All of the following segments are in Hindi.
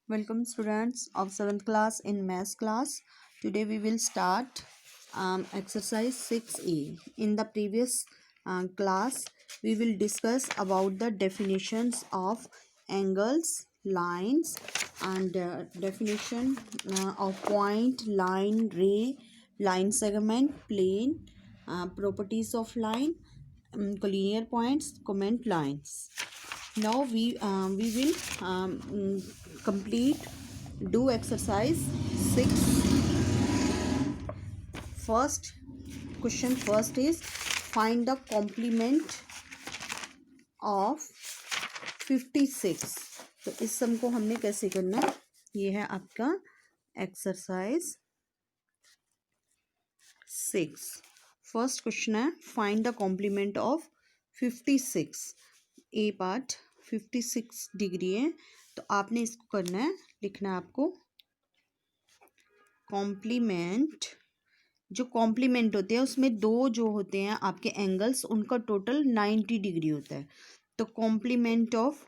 Welcome students of 7th class in math class. Today we will start exercise 6a. In the previous class we will discuss about the definitions of angles, lines and definition of point, line, ray, line segment, plane, properties of line, collinear points, comment lines. Now we will complete do exercise 6. First question first is find the complement of 56. तो इस सम को हमने कैसे करना है, ये है आपका एक्सरसाइज 6. फर्स्ट क्वेश्चन है find the complement of 56. A part 56 degree है, तो आपने इसको करना है, लिखना है आपको कॉम्प्लीमेंट. जो कॉम्प्लीमेंट होते हैं उसमें दो जो होते हैं आपके एंगल्स, उनका टोटल 90 डिग्री होता है. तो कॉम्प्लीमेंट ऑफ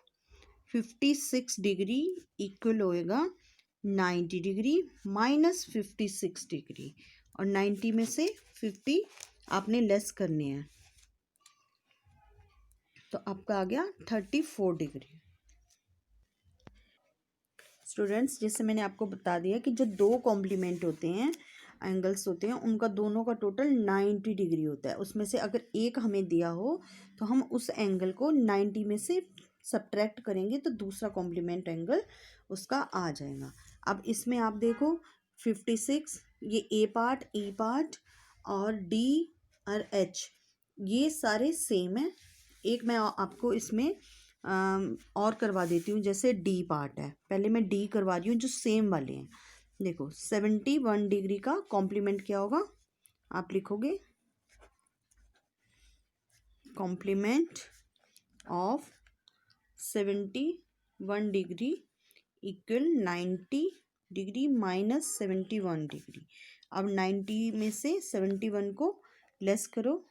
56 डिग्री इक्वल होएगा 90 डिग्री माइनस 56 डिग्री, और 90 में से 50 आपने लेस करने हैं, तो आपका आ गया 34 डिग्री. स्टूडेंट्स, जैसे मैंने आपको बता दिया कि जो दो कॉम्प्लीमेंट होते हैं, एंगल्स होते हैं, उनका दोनों का टोटल 90 डिग्री होता है. उसमें से अगर एक हमें दिया हो तो हम उस एंगल को 90 में से सब्ट्रैक्ट करेंगे तो दूसरा कॉम्प्लीमेंट एंगल उसका आ जाएगा. अब इसमें आप देखो 56, ये ए पार्ट और डी और एच ये सारे सेम है. एक मैं आपको इसमें और करवा देती हूँ. जैसे डी पार्ट है, पहले मैं डी करवा रही हूँ जो सेम वाले हैं. देखो 71 डिग्री का कॉम्प्लीमेंट क्या होगा, आप लिखोगे complement of 71 degree equal 90 degree minus 71 degree. अब 90 में से 71 को लेस करो,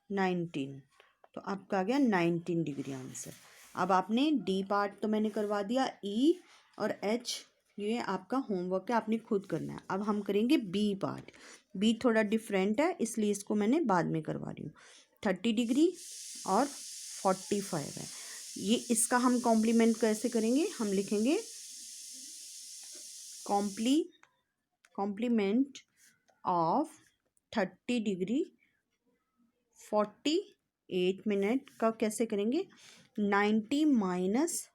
19, तो आपका आ गया 19 डिग्री आंसर. अब आपने डी पार्ट तो मैंने करवा दिया, ई और एच ये आपका होमवर्क है, आपने खुद करना है. अब हम करेंगे बी पार्ट. बी थोड़ा डिफरेंट है, इसलिए इसको मैंने बाद में करवा रही हूँ. 30 डिग्री और 45 है. ये इसका हम कॉम्प्लीमेंट कैसे करेंगे, हम लिखेंगे कॉम्प्लीमेंट ऑफ 30 डिग्री 48 मिनट का कैसे करेंगे, 90 माइनस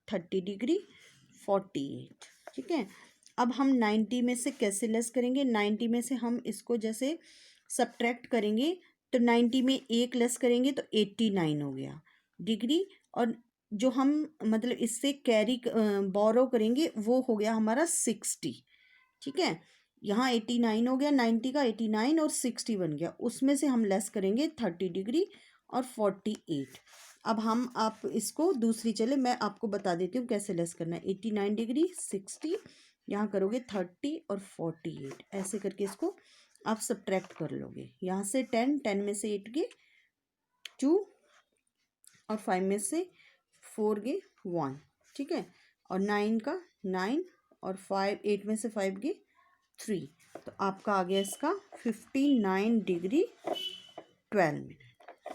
30 डिग्री 48. ठीक है. अब हम 90 में से कैसे लेस करेंगे, 90 में से हम इसको जैसे सब्ट्रैक्ट करेंगे तो 90 में एक लेस करेंगे तो 89 हो गया डिग्री, और जो हम मतलब इससे कैरी बोरो करेंगे वो हो गया हमारा 60. ठीक है. यहाँ 89 हो गया, 90 का 89 और 60 बन गया. उसमें से हम लेस करेंगे 30 डिग्री और 48. अब हम आप इसको दूसरी चले मैं आपको बता देती हूँ कैसे लेस करना है. 89 डिग्री 60, यहाँ करोगे 30 और 48, ऐसे करके इसको आप सब्ट्रैक्ट कर लोगे. यहाँ से 10 में से 8 गए 2 और 5 में से 4 गए 1. ठीक है. और 9 का 9 और 8 में से 5 गए 3, तो आपका आ गया इसका 59 डिग्री 12 मिनट.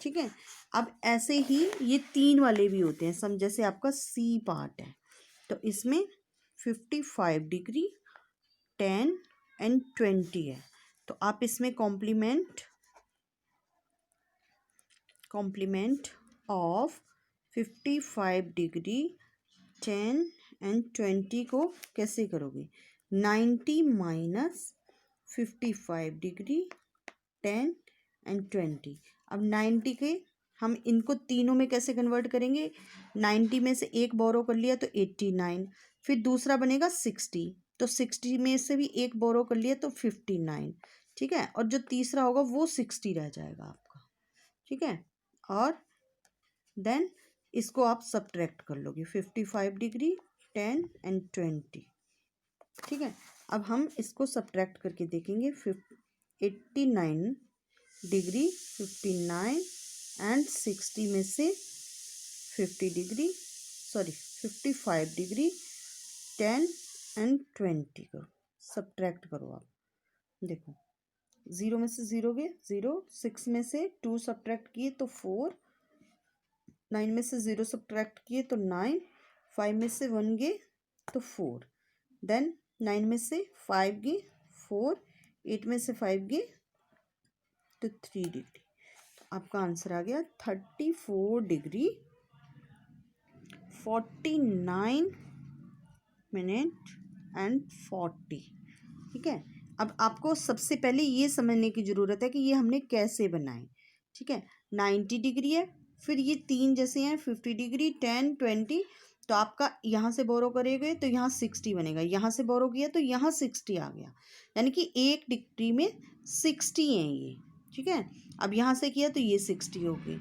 ठीक है. अब ऐसे ही ये तीन वाले भी होते हैं सम, जैसे आपका सी पार्ट है तो इसमें 55 डिग्री 10 एंड 20 है. तो आप इसमें कॉम्प्लीमेंट ऑफ 55 डिग्री 10 एंड 20 को कैसे करोगे, 90 माइनस 55 डिग्री 10 एंड 20. अब 90 के हम इनको तीनों में कैसे कन्वर्ट करेंगे, 90 में से एक बोरो कर लिया तो 89, फिर दूसरा बनेगा 60, तो 60 में से भी एक बोरो कर लिया तो 59. ठीक है. और जो तीसरा होगा वो 60 रह जाएगा आपका. ठीक है. और देन इसको आप सब्ट्रैक्ट कर लोगे 55 डिग्री 10 एंड 20. ठीक है. अब हम इसको सब्ट्रैक्ट करके देखेंगे 89 डिग्री 59 एंड 60 में से 55 डिग्री, 10 एंड 20 करो, सब्ट्रैक्ट करो आप। देखो 0 में से 0 गए 0, 6 में से 2 सब्ट्रैक्ट किए तो 4, 9 में से 0 सब्ट्रैक्ट किए तो 9, 5 में से 1 गए तो 4, देन 9 में से 5 गए 4, 8 में से 5 गए तो 3 डिग्री। तो आपका आंसर आ गया 34 डिग्री 49 मिनट एंड 40। ठीक है, अब आपको सबसे पहले ये समझने की ज़रूरत है कि ये हमने कैसे बनाए। ठीक है, 90 डिग्री है, फिर ये 3 जैसे हैं 50 डिग्री, 10, 20, तो आपका यहाँ से बोरो करेंगे तो यहाँ 60 बनेगा, यहाँ से बोरो किया तो यहाँ 60 आ गया, यानी कि 1 डिग्री में 60 हैं ये। ठीक है, अब यहाँ से किया तो ये 60 हो गई।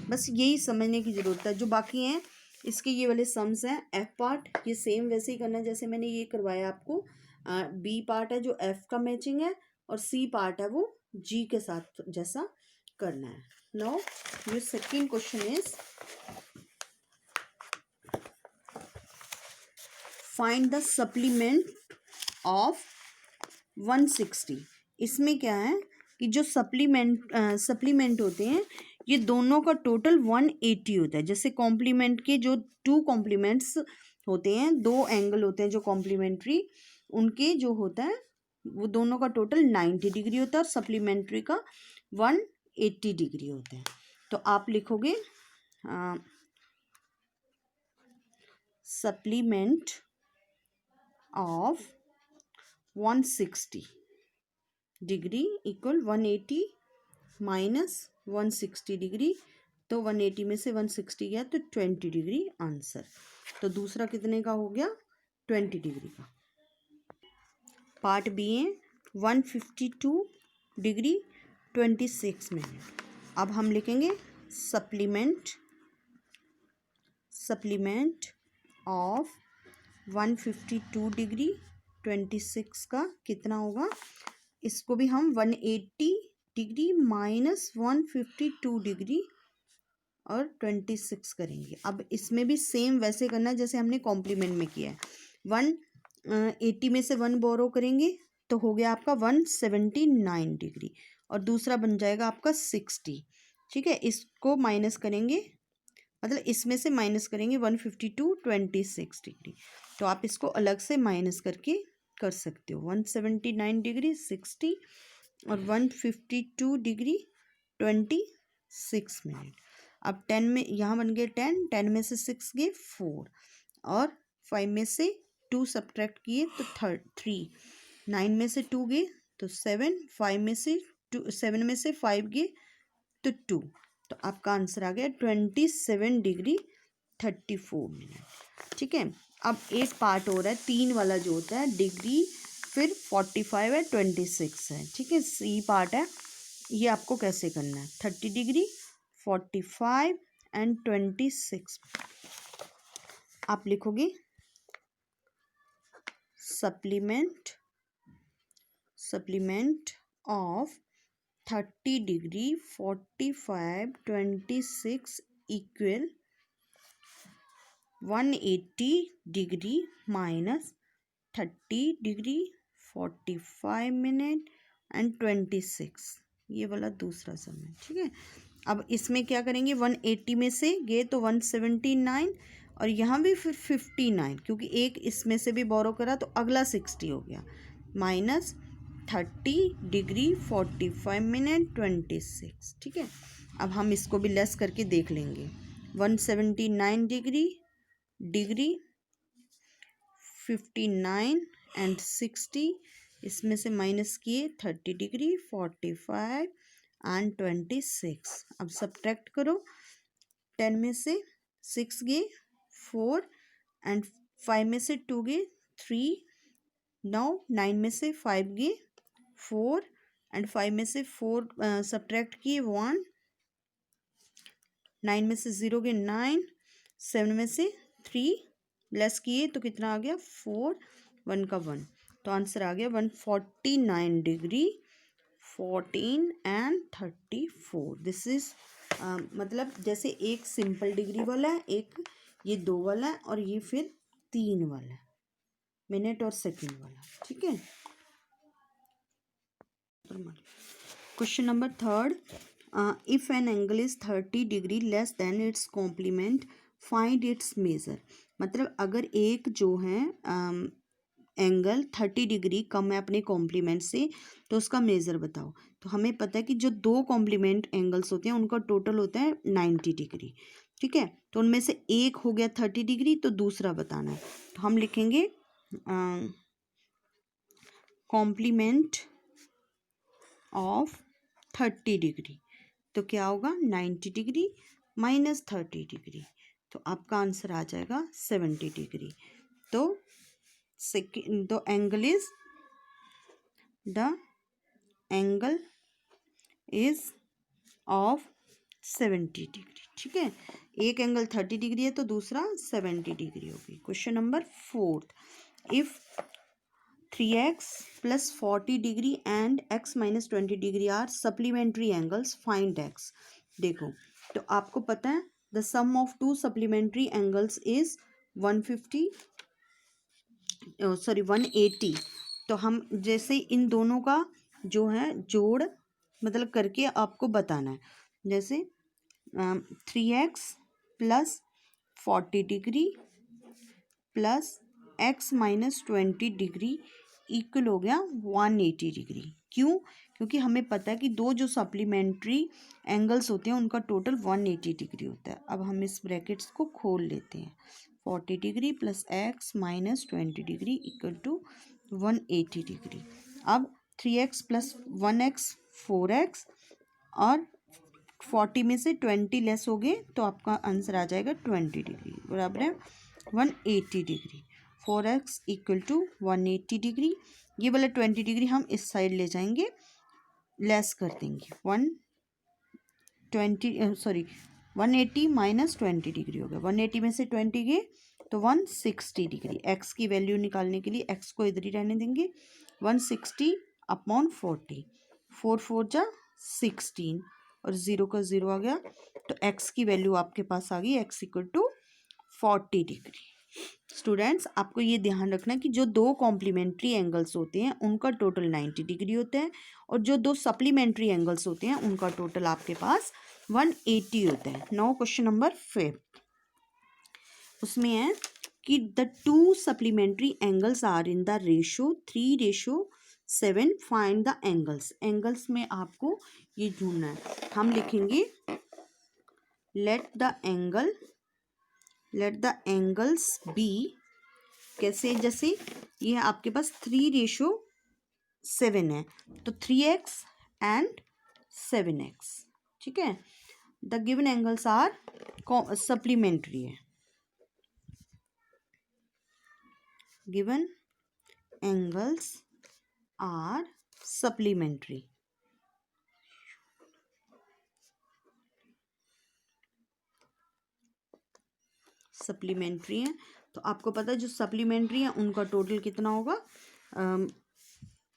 बस यही समझने की ज़रूरत है। जो बाकी हैं इसके ये वाले सम्स हैं, एफ पार्ट ये सेम वैसे ही करना है जैसे मैंने ये करवाया आपको। बी पार्ट है जो एफ का मैचिंग है, और सी पार्ट है वो जी के साथ जैसा करना है। Now your second question is find the supplement of 160। इसमें क्या है कि जो सप्लीमेंट होते हैं ये दोनों का टोटल 180 होता है। जैसे कॉम्प्लीमेंट के जो 2 कॉम्प्लीमेंट्स होते हैं, 2 एंगल होते हैं जो कॉम्प्लीमेंट्री, उनके जो होता है वो दोनों का टोटल 90 डिग्री होता है और सप्लीमेंट्री का 180 डिग्री होता है। तो आप लिखोगे supplement of 160 degree equal 180 minus 160 degree, तो 180 में से 160 गया तो 20 डिग्री आंसर। तो दूसरा कितने का हो गया 20 डिग्री का। पार्ट बी है 152 डिग्री 26 मिनट। अब हम लिखेंगे सप्लीमेंट ऑफ 152 डिग्री 26 का कितना होगा, इसको भी हम 180 डिग्री माइनस 152 डिग्री और 26 करेंगे। अब इसमें भी सेम वैसे करना है जैसे हमने कॉम्प्लीमेंट में किया है। 180 में से 1 बोरो करेंगे तो हो गया आपका 179 डिग्री, और दूसरा बन जाएगा आपका 60। ठीक है, इसको माइनस करेंगे, मतलब इसमें से माइनस करेंगे 152 26 डिग्री, तो आप इसको अलग से माइनस करके कर सकते हो। 179 डिग्री 60 और 152 डिग्री 26 मिनट। अब 10 में यहाँ बन गए 10 में से 6 गए 4, और 5 में से 2 सब्ट्रैक्ट किए तो 3, 9 में से 2 गए तो 7, 5 में से 7 में से 5 गए तो 2, तो आपका आंसर आ गया 27 डिग्री 34 मिनट। ठीक है, अब एक पार्ट हो रहा है 3 वाला जो होता है डिग्री, फिर 45 है 26 है। ठीक है, सी पार्ट है, ये आपको कैसे करना है 30 डिग्री 45 एंड 26। आप लिखोगे supplement of 30 degree 45 26 equal 180 degree minus 30 degree 45 minute and 26, ये वाला दूसरा समय। ठीक है, अब इसमें क्या करेंगे 180 में से गए तो 179, और यहाँ भी फिर 59, क्योंकि एक इसमें से भी बोरो करा तो अगला 60 हो गया, माइनस 30 डिग्री 45 मिनट 26। ठीक है, अब हम इसको भी लेस करके देख लेंगे। 179 डिग्री 59 एंड 60, इसमें से माइनस किए 30 डिग्री 45 एंड 26। अब सब्ट्रैक्ट करो, 10 में से 6 गए 4 एंड 5 में से 2 गए 3, 9 में से 5 गए 4 एंड 5 में से 4 सब्ट्रैक्ट किए 1, 9 में से 0 गए 9, 7 में से 3 लेस किए तो कितना आ गया 4, 1 का 1, तो आंसर आ गया 149 डिग्री 14 एंड 34। दिस इज मतलब जैसे एक सिंपल डिग्री वाला है, एक ये 2 वाला है और ये फिर 3 वाला है, मिनट और सेकंड वाला। ठीक है। Question number third, if an angle is 30 degree less than its complement find its measure. मतलब अगर एक जो है एंगल 30 डिग्री कम है अपने कॉम्प्लीमेंट से, तो उसका मेज़र बताओ। तो हमें पता है कि जो दो कॉम्प्लीमेंट एंगल्स होते हैं उनका टोटल होता है 90 डिग्री। ठीक है, तो उनमें से एक हो गया 30 डिग्री, तो दूसरा बताना है। तो हम लिखेंगे कॉम्प्लीमेंट ऑफ 30 डिग्री, तो क्या होगा 90 डिग्री माइनस 30 डिग्री, तो आपका आंसर आ जाएगा 70 डिग्री। तो second the angle is of 70 degree. ठीक है, एक एंगल 30 डिग्री है तो दूसरा 70 डिग्री होगी। Question number fourth, if 3x plus 40 degree and x minus 20 degree are supplementary angles, find x। देखो, तो आपको पता है the sum of two supplementary angles is 180। तो हम जैसे इन दोनों का जो है जोड़ मतलब करके आपको बताना है। जैसे 3x plus 40 degree plus x minus 20 degree equal हो गया 180 डिग्री। क्यों? क्योंकि हमें पता है कि दो जो सप्लीमेंट्री एंगल्स होते हैं उनका टोटल 180 डिग्री होता है। अब हम इस ब्रैकेट्स को खोल लेते हैं। 40 degree plus x minus 20 degree equal to 180 degree. अब 3x प्लस 1x 4x और 40 में से 20 लेस हो गए तो आपका आंसर आ जाएगा 20 डिग्री बराबर है 180 degree. 4x equal to 180 degree. ये वाला 20 डिग्री हम इस साइड ले जाएंगे, लेस कर देंगे 180 माइनस 20 डिग्री हो गया। 180 में से 20 गए तो 160 डिग्री। x की वैल्यू निकालने के लिए x को इधर ही रहने देंगे। 160 अपॉन 40, 4 4 जा 16 और 0 का 0 आ गया, तो x की वैल्यू आपके पास आ गई x equal to 40 degree. Students, आपको ये ध्यान रखना है कि जो दो कॉम्प्लीमेंट्री एंगल्स होते हैं उनका टोटल 90 डिग्री होता है और जो दो सप्लीमेंट्री एंगल्स होते हैं उनका टोटल आपके पास 180 होता है। नाउ क्वेश्चन नंबर 5, उसमें है कि the two supplementary angles are in the ratio 3:7, find the angles. Angles में आपको ये ढूंढना है। हम लिखेंगे लेट द एंगल्स बी। कैसे? जैसे ये आपके पास 3:7 है तो 3x एंड 7x। ठीक है, the given angles are supplementary है। Given angles are supplementary. Supplementary है तो आपको पता है जो सप्लीमेंट्री है उनका टोटल कितना होगा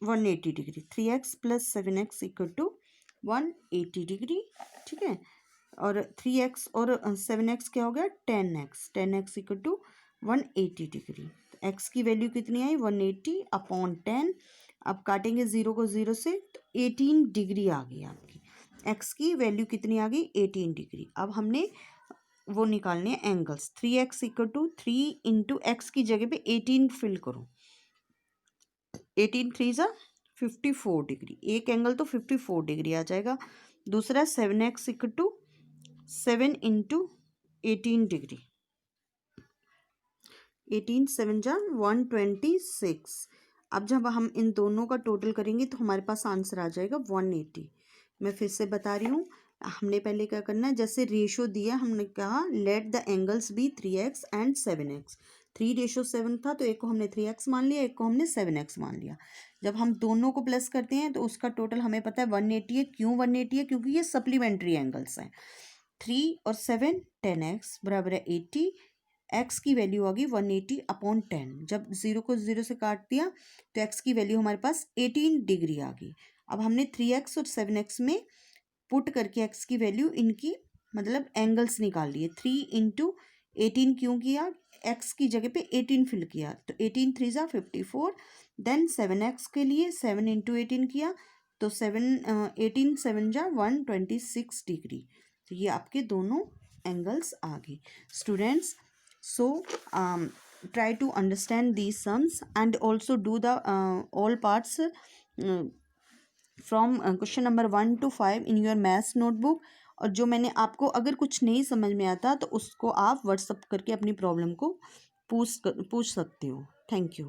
180 degree. 3x plus 7x equal to 180 degree. ठीक है, और 3x और 7x क्या हो गया 10x। 10x equal to 180 degree. x की वैल्यू कितनी आई 180 अपॉन 10। अब काटेंगे 0 को 0 से तो 18 डिग्री आ गई आपकी। x की वैल्यू कितनी आ गई 18 डिग्री। अब हमने वो निकालने हैं angles. 3x equal to 3 into X की जगह पे 18 फिल करो। 18 3 जा 54 डिग्री। एक एंगल तो 54 डिग्री आ जाएगा। दूसरा 7x equal to 7 into 18 degree. 18 7 जा 126। अब जब हम इन दोनों का टोटल करेंगे तो हमारे पास आंसर आ जाएगा 180। मैं फिर से बता रही हूँ, हमने पहले क्या करना है, जैसे रेशो दिया हमने कहा let the angles be 3x and 7x। 3:7 था तो एक को हमने 3x मान लिया, एक को हमने 7x मान लिया। जब हम दोनों को प्लस करते हैं तो उसका टोटल हमें पता है 180 है। क्यों 180 है? क्योंकि ये सप्लीमेंट्री एंगल्स हैं। 3 और 7 10x बराबर है 80। x की वैल्यू आ गई 180 अपॉन 10। जब 0 को 0 से काट दिया तो x की वैल्यू हमारे पास 18 डिग्री आ गई। अब हमने 3x और 7x में पुट करके x की वैल्यू इनकी मतलब एंगल्स निकाल लिए। 3 × 18 क्यों किया, एक्स की जगह पे 18 फिल किया, तो 18 3 ज़ा 54। देन 7x के लिए 7 × 18 किया, तो 18 7 ज़ा 126 डिग्री। तो ये आपके दोनों एंगल्स आ गए students. So try to understand these sums and also do the all parts from question number 1 to 5 in your maths notebook। और जो मैंने आपको अगर कुछ नहीं समझ में आता तो उसको आप व्हाट्सअप करके अपनी प्रॉब्लम को पूछ सकते हो। Thank you.